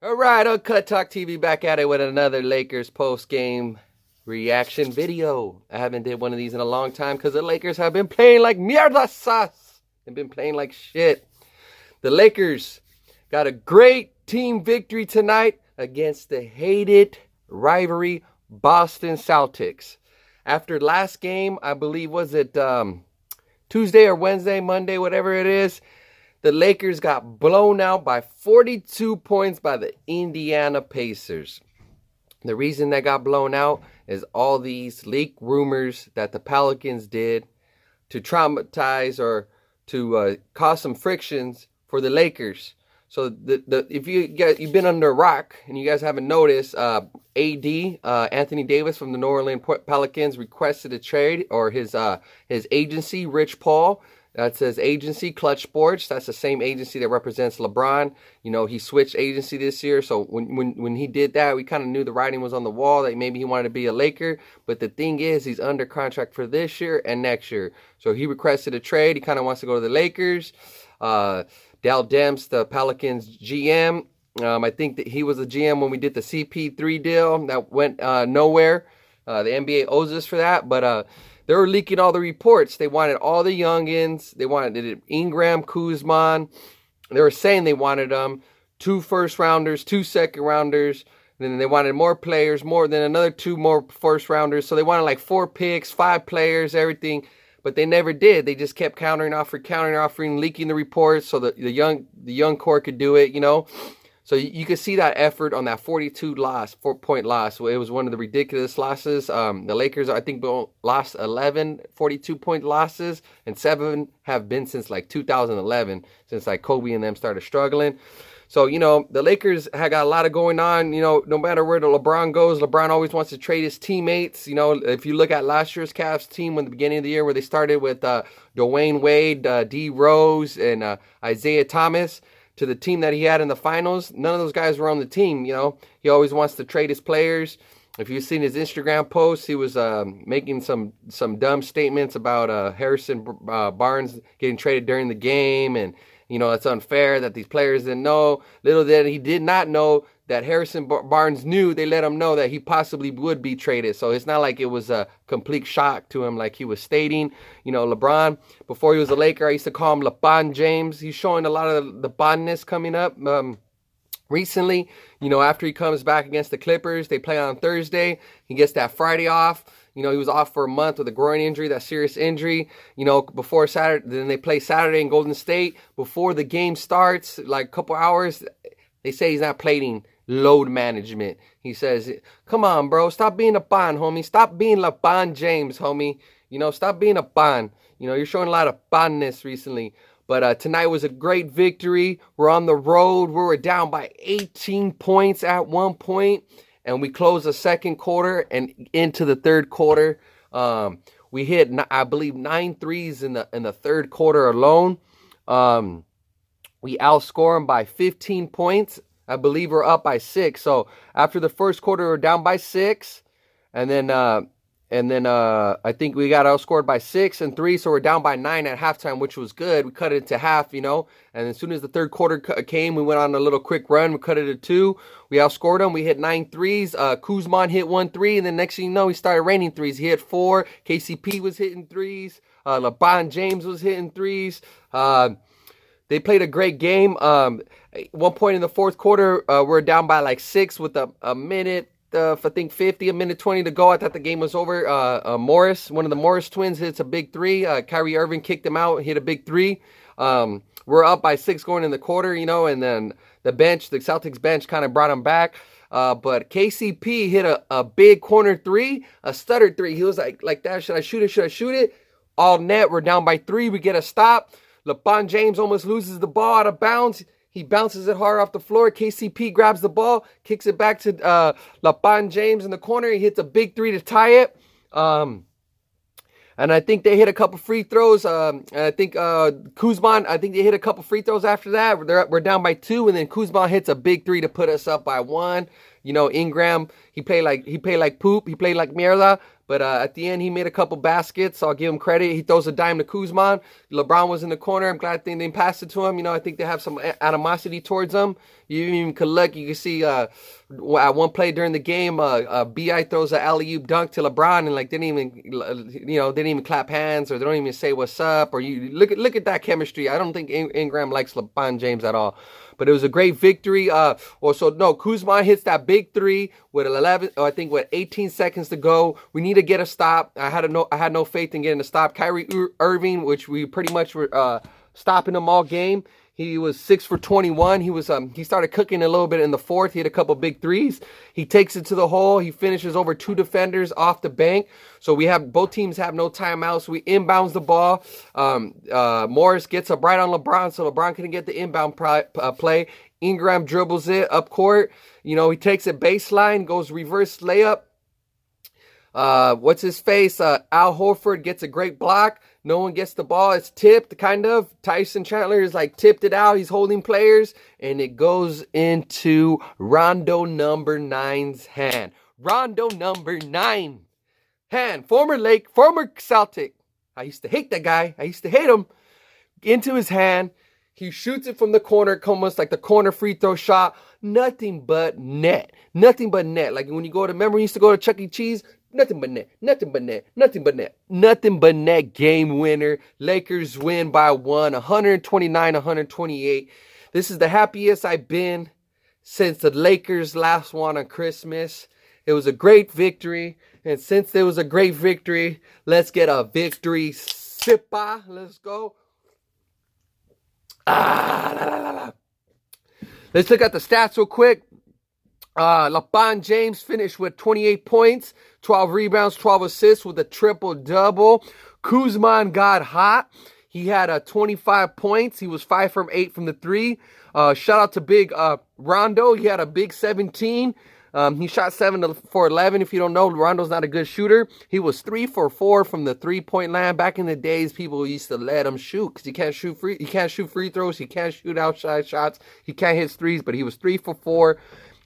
All right, Uncut Talk TV back at it with another Lakers post-game reaction video. I haven't did one of these in a long time because the Lakers have been playing like mierda sauce. They've been playing like shit. The Lakers got a great team victory tonight against the hated rivalry Boston Celtics. After last game, I believe, was it Tuesday or Wednesday, Monday, whatever it is, the Lakers got blown out by 42 points by the Indiana Pacers. The reason they got blown out is all these leak rumors that the Pelicans did to traumatize or to cause some frictions for the Lakers. So if you've been under a rock and you guys haven't noticed, Anthony Davis from the New Orleans Pelicans requested a trade, or his agency, Rich Paul. That's his agency, Clutch Sports. That's the same agency that represents LeBron. You know, he switched agency this year. So when he did that, we kind of knew the writing was on the wall that maybe he wanted to be a Laker. But the thing is, he's under contract for this year and next year. So he requested a trade. He kind of wants to go to the Lakers. Dal Demps, the Pelicans GM. I think that he was the GM when we did the CP3 deal that went nowhere. The NBA owes us for that. But they were leaking all the reports. They wanted all the youngins. They wanted Ingram, Kuzman. They were saying they wanted 2 first-rounders, 2 second-rounders. Then they wanted more players, more than another 2 more first-rounders. So they wanted like 4 picks, 5 players, everything. But they never did. They just kept countering offering, leaking the reports so that the young core could do it, you know. So you could see that effort on that 4-point loss. It was one of the ridiculous losses. The Lakers, I think, lost 11 42-point losses, and 7 have been since like 2011, since like Kobe and them started struggling. So, you know, the Lakers have got a lot of going on. You know, no matter where the LeBron goes, LeBron always wants to trade his teammates. You know, if you look at last year's Cavs team in the beginning of the year where they started with Dwayne Wade, D. Rose, and Isaiah Thomas, to the team that he had in the finals, none of those guys were on the team. You know, he always wants to trade his players. If you've seen his Instagram posts, he was making some dumb statements about Harrison Barnes getting traded during the game, and you know, it's unfair that these players didn't know. Little did he did not know that Harrison Barnes knew. They let him know that he possibly would be traded. So it's not like it was a complete shock to him like he was stating. You know, LeBron, before he was a Laker, I used to call him LeBron James. He's showing a lot of the Bondness coming up recently. You know, after he comes back against the Clippers, they play on Thursday. He gets that Friday off. You know, he was off for a month with a groin injury, that serious injury. You know, before Saturday, then they play Saturday in Golden State. Before the game starts, like a couple hours, they say he's not playing load management. He says, come on, bro, stop being a Bond, homie. Stop being LeBron James, homie. You know, stop being a Bond. You know, you're showing a lot of Bondness recently. But tonight was a great victory. We're on the road. We were down by 18 points at one point. And we closed the second quarter and into the third quarter. We hit, I believe, 9 threes in the third quarter alone. We outscored them by 15 points. I believe we're up by 6. So after the first quarter, we're down by 6. And then I think we got outscored by 6 and 3. So we're down by 9 at halftime, which was good. We cut it to half, you know. And as soon as the third quarter came, we went on a little quick run. We cut it to 2. We outscored them. We hit 9 threes. Kuzman hit 1 3. And then next thing you know, he started raining threes. He hit 4. KCP was hitting threes. LeBron James was hitting threes. They played a great game. One point in the fourth quarter, we're down by like 6 with a minute, I think 50, a minute 20 to go. I thought the game was over. Morris, one of the Morris twins, hits a big 3. Kyrie Irving kicked him out, hit a big 3. We're up by 6 going in the quarter, you know, and then the Celtics bench kind of brought him back. But KCP hit a big corner 3, a stutter 3. He was like that. Should I shoot it? Should I shoot it? All net. We're down by 3. We get a stop. LeBron James almost loses the ball out of bounds. He bounces it hard off the floor. KCP grabs the ball, kicks it back to LeBron James in the corner. He hits a big 3 to tie it. And I think they hit a couple free throws. And I think Kuzman, I think they hit a couple free throws after that. We're down by 2, and then Kuzman hits a big 3 to put us up by 1. You know, Ingram, he played like poop. He played like mierda. But at the end, he made a couple baskets. So I'll give him credit. He throws a dime to Kuzma. LeBron was in the corner. I'm glad they didn't pass it to him. I think they have some animosity towards him. You even could look. You can see at one play during the game, Bi throws an alley-oop dunk to LeBron, and like they didn't even clap hands, or they don't even say what's up. Or you look at that chemistry. I don't think Ingram likes LeBron James at all. But it was a great victory. Kuzma hits that big three with 18 seconds to go. We need to get a stop. I had no faith in getting a stop. Kyrie Irving, which we pretty much were stopping him all game. He was 6 for 21. He started cooking a little bit in the fourth. He hit a couple big threes. He takes it to the hole. He finishes over 2 defenders off the bank. So both teams have no timeouts. We inbounds the ball. Morris gets up right on LeBron, so LeBron couldn't get the inbound play. Ingram dribbles it up court. He takes it baseline, goes reverse layup. What's his face? Al Horford gets a great block. No one gets the ball. It's tipped, kind of. Tyson Chandler is like tipped it out. He's holding players, and it goes into Rondo number 9's hand. Rondo number 9 hand. Former Celtic. I used to hate that guy. I used to hate him. Into his hand. He shoots it from the corner, almost like the corner free throw shot. Nothing but net. Nothing but net. Like when you remember we used to go to Chuck E. Cheese? Nothing but net, nothing but net, nothing but net, nothing but net. Game winner. Lakers win by 129-128. This is the happiest I've been since the Lakers last won on Christmas. It was a great victory. And since there was a great victory, let's get a victory sippa. Let's go. Let's look at the stats real quick. LeBron James finished with 28 points, 12 rebounds, 12 assists with a triple-double. Kuzma got hot. He had 25 points. He was 5 from 8 from the 3. Shout out to big Rondo. He had a big 17. He shot 7 for 11. If you don't know, Rondo's not a good shooter. He was 3 for 4 from the 3-point line. Back in the days, people used to let him shoot because he can't shoot free throws. He can't shoot outside shots. He can't hit threes, but he was 3 for 4.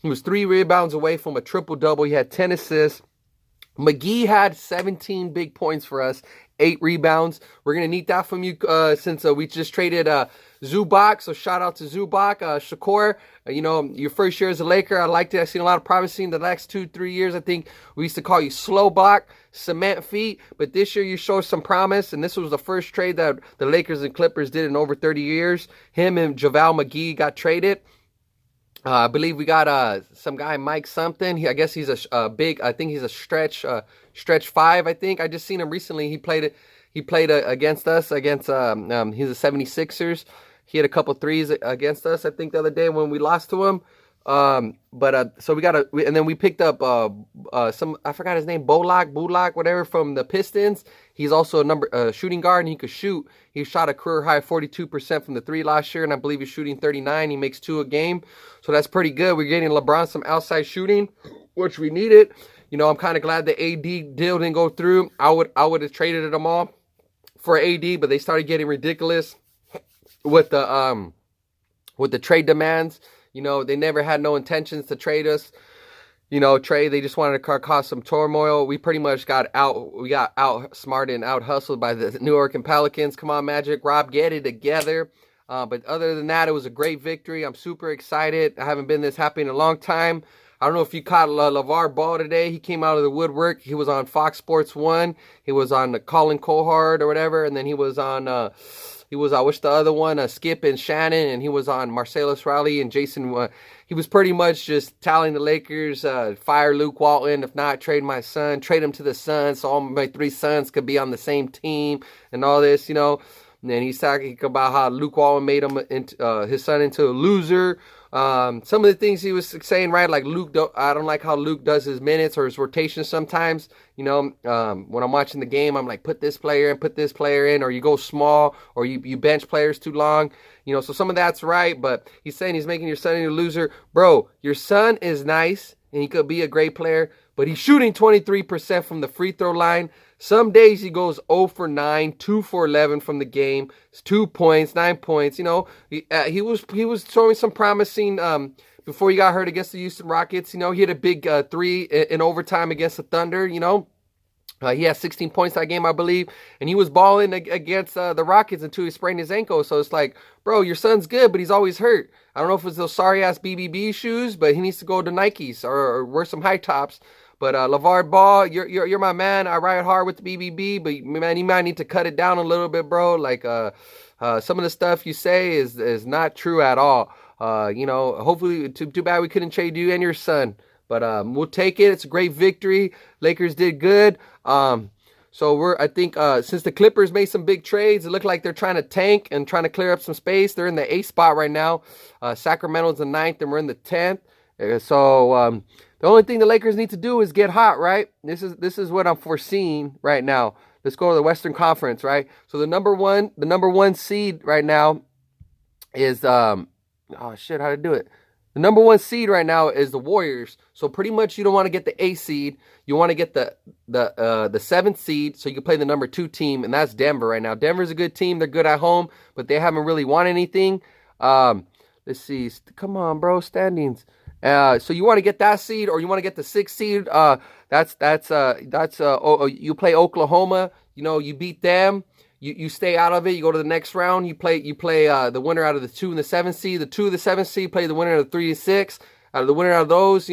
He was 3 rebounds away from a triple-double. He had 10 assists. McGee had 17 big points for us, 8 rebounds. We're going to need that from you since we just traded Zubac. So shout out to Zubac. Shakur, your first year as a Laker, I liked it. I've seen a lot of privacy in the last 2-3 years. I think we used to call you slow block, cement feet. But this year you showed some promise. And this was the first trade that the Lakers and Clippers did in over 30 years. Him and JaVale McGee got traded. I believe we got some guy, Mike something. I guess he's a big, I think he's a stretch 5, I think. I just seen him recently. He played against us, he's the 76ers. He had a couple threes against us, I think, the other day when we lost to him. So and then we picked up some, I forgot his name, Bullock, whatever, from the Pistons. He's also a shooting guard, and he could shoot. He shot a career high 42% from the 3 last year, and I believe he's shooting 39. He makes 2 a game, so that's pretty good. We're getting LeBron some outside shooting, which we needed. I'm kind of glad the AD deal didn't go through. I would have traded them all for AD, but they started getting ridiculous with the trade demands. They never had no intentions to trade us. Trade. They just wanted to cause some turmoil. We pretty much got outsmarted and out hustled by the New York Pelicans. Come on, Magic, Rob, get it together. But other than that, it was a great victory. I'm super excited. I haven't been this happy in a long time. I don't know if you caught LeVar Ball today. He came out of the woodwork. He was on Fox Sports 1. He was on Colin Cowherd or whatever. And then he was on... what's the other one? Skip and Shannon, and he was on Marcellus Raleigh and Jason. He was pretty much just telling the Lakers, fire Luke Walton. If not, trade my son. Trade him to the Suns so all my 3 sons could be on the same team and all this, And then he's talking about how Luke Walton made him his son into a loser. Some of the things he was saying, right? Like I don't like how Luke does his minutes or his rotations sometimes. When I'm watching the game, I'm like, put this player in, or you go small, or you bench players too long. So some of that's right, but he's saying he's making your son into a loser. Bro, your son is nice, and he could be a great player, but he's shooting 23% from the free throw line. Some days he goes 0 for 9, 2 for 11 from the game. It's 2 points, 9 points. He was showing some promising before he got hurt against the Houston Rockets. He had a big 3 in overtime against the Thunder. He had 16 points that game, I believe, and he was balling against the Rockets until he sprained his ankle. So it's like, bro, your son's good, but he's always hurt. I don't know if it's those sorry-ass BBB shoes, but he needs to go to Nikes or wear some high tops. But LeVar Ball, you're my man. I ride hard with the BBB, but man, you might need to cut it down a little bit, bro. Like some of the stuff you say is not true at all. Hopefully, too bad we couldn't trade you and your son. But we'll take it. It's a great victory. Lakers did good. So I think since the Clippers made some big trades, it looked like they're trying to tank and trying to clear up some space. They're in the 8th spot right now. Sacramento's the 9th, and we're in the 10th. So the only thing the Lakers need to do is get hot, right? This is what I'm foreseeing right now. Let's go to the Western Conference, right? So the number one seed right now is oh shit, how to do it? The number one seed right now is the Warriors. So pretty much you don't want to get the 8th seed. You want to get the 7th seed so you can play the number 2 team, and that's Denver right now. Denver's a good team. They're good at home, but they haven't really won anything. Let's see. Come on, bro. Standings. So you want to get that seed, or you want to get the 6th seed. You play Oklahoma. You beat them. You stay out of it. You go to the next round. You play the winner out of the 2 and the 7th seed. The 2 of the 7th seed play the winner of the 3 and 6. Out of the winner of those,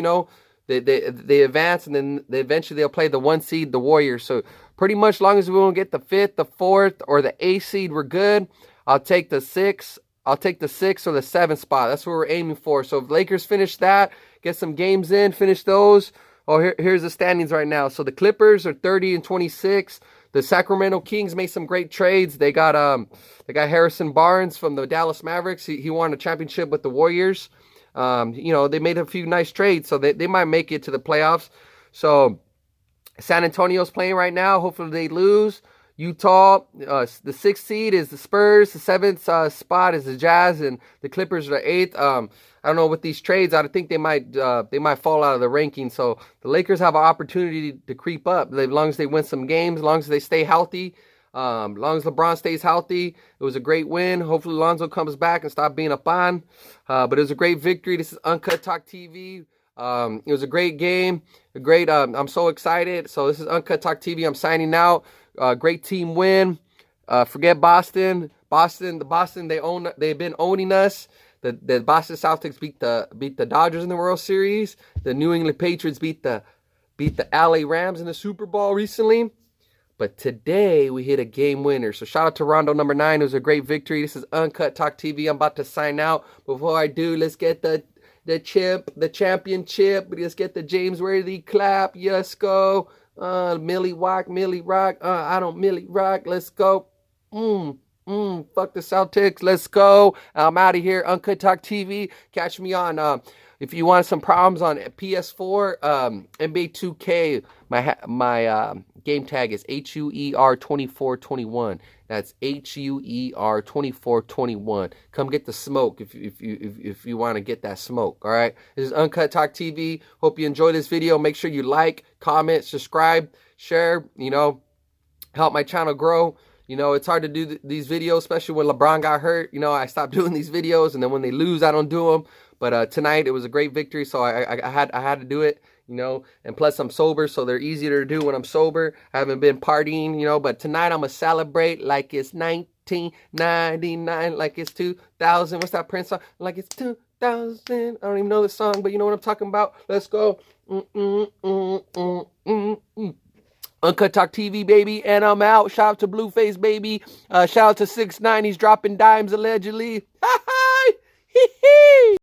they advance, and then eventually they'll play the 1 seed, the Warriors. So pretty much, as long as we won't get the 5th, the 4th, or the 8th seed, we're good. I'll take the 6th. I'll take the 6th or the 7th spot. That's what we're aiming for. So if Lakers finish that, get some games in, finish those. Oh, here's the standings right now. So the Clippers are 30 and 26. The Sacramento Kings made some great trades. They got Harrison Barnes from the Dallas Mavericks. He won a championship with the Warriors. They made a few nice trades, so they might make it to the playoffs. So San Antonio's playing right now. Hopefully they lose. Utah, the 6th seed is the Spurs. The 7th spot is the Jazz, and the Clippers are the 8th. I don't know with these trades. I think they might fall out of the ranking. So the Lakers have an opportunity to creep up as long as they win some games, as long as they stay healthy, as long as LeBron stays healthy. It was a great win. Hopefully Lonzo comes back and stop being up on. But it was a great victory. This is Uncutt Talk TV. It was a great game. I'm so excited. So this is Uncutt Talk TV. I'm signing out. Great team win. Forget Boston. Boston. They've been owning us. The Boston Celtics beat the Dodgers in the World Series. The New England Patriots beat the LA Rams in the Super Bowl recently. But today we hit a game winner. So shout out to Rondo number 9. It was a great victory. This is Uncutt Talk TV. I'm about to sign out. Before I do, let's get the championship. Let's get the James Worthy clap. Yes, go. Millie Rock. I don't Millie Rock. Let's go. Fuck the Celtics. Let's go. I'm out of here. Uncutt Talk TV. Catch me on if you want some problems on PS4, NBA 2K. My game tag is HUER2421. That's HUER2421. Come get the smoke if you want to get that smoke. All right. This is Uncutt Talk TV. Hope you enjoy this video. Make sure you like, comment, subscribe, share. Help my channel grow. It's hard to do these videos, especially when LeBron got hurt. I stopped doing these videos, and then when they lose, I don't do them. But tonight, it was a great victory, so I had to do it, And plus, I'm sober, so they're easier to do when I'm sober. I haven't been partying, But tonight, I'm going to celebrate like it's 1999, like it's 2000. What's that Prince song? Like it's 2000. I don't even know the song, but you know what I'm talking about. Let's go. Uncutt Talk TV, baby, and I'm out. Shout out to Blueface, baby. Shout out to 6ix9ine. He's dropping dimes, allegedly. Ha ha! Hee hee!